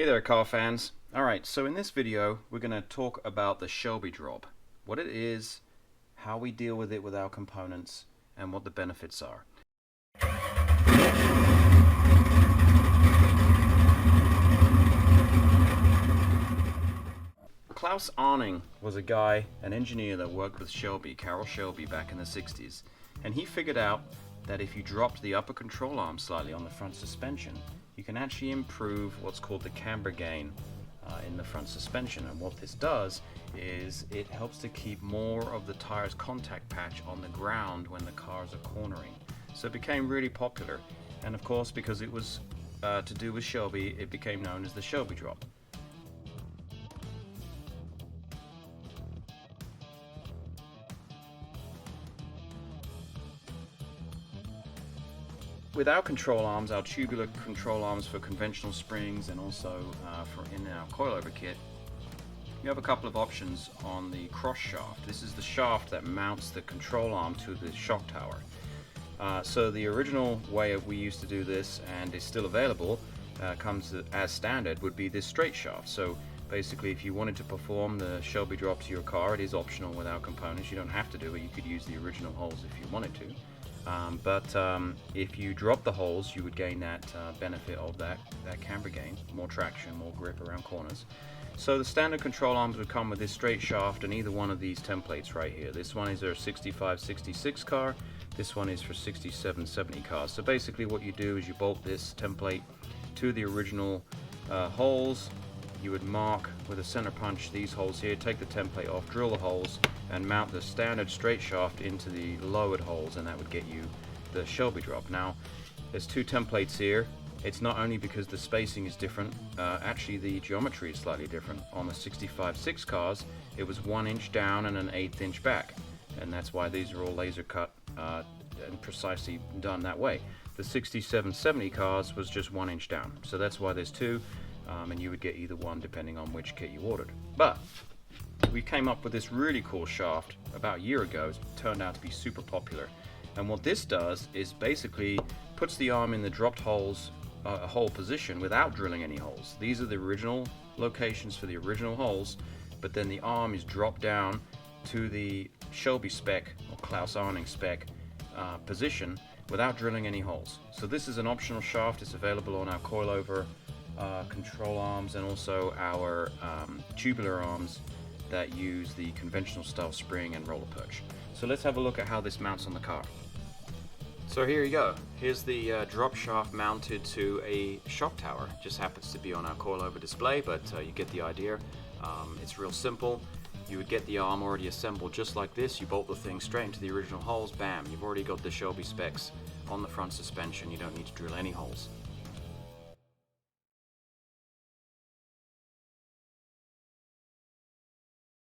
Hey there car fans. Alright, so in this video we're going to talk about the Shelby Drop. What it is, how we deal with it with our components, and what the benefits are. Klaus Arning was a guy, an engineer that worked with Shelby, Carroll Shelby, back in the 60s. And he figured out that if you dropped the upper control arm slightly on the front suspension, you can actually improve what's called the camber gain in the front suspension. And what this does is it helps to keep more of the tire's contact patch on the ground when the cars are cornering. So it became really popular. And of course, because it was to do with Shelby, it became known as the Shelby Drop. With our control arms, our tubular control arms for conventional springs and also in our coilover kit, you have a couple of options on the cross shaft. This is the shaft that mounts the control arm to the shock tower. So the original way we used to do this, and is still available, comes as standard, would be this straight shaft. So basically, if you wanted to perform the Shelby Drop to your car, it is optional with our components. You don't have to do it. You could use the original holes if you wanted to. If you drop the holes, you would gain that benefit of that camber gain, more traction, more grip around corners. So the standard control arms would come with this straight shaft and either one of these templates right here. This one is a 65-66 car, this one is for 67-70 cars. So basically what you do is you bolt this template to the original holes. You would mark with a center punch these holes here, take the template off, drill the holes, and mount the standard straight shaft into the lowered holes, and that would get you the Shelby Drop. Now, there's two templates here. It's not only because the spacing is different, actually the geometry is slightly different. On the 65-6 cars, it was 1 inch down and an 1/8 inch back, and that's why these are all laser cut and precisely done that way. The 67-70 cars was just 1 inch down, so that's why there's two. And you would get either one depending on which kit you ordered. But we came up with this really cool shaft about a year ago. It turned out to be super popular. And what this does is basically puts the arm in the dropped holes, hole position without drilling any holes. These are the original locations for the original holes, but then the arm is dropped down to the Shelby spec or Klaus Arning spec position without drilling any holes. So this is an optional shaft. It's available on our coilover control arms and also our tubular arms that use the conventional style spring and roller perch. So let's have a look at how this mounts on the car. So here you go. Here's the drop shaft mounted to a shock tower. Just happens to be on our coilover display, but you get the idea. It's real simple. You would get the arm already assembled just like this. You bolt the thing straight into the original holes, bam, you've already got the Shelby specs on the front suspension. You don't need to drill any holes.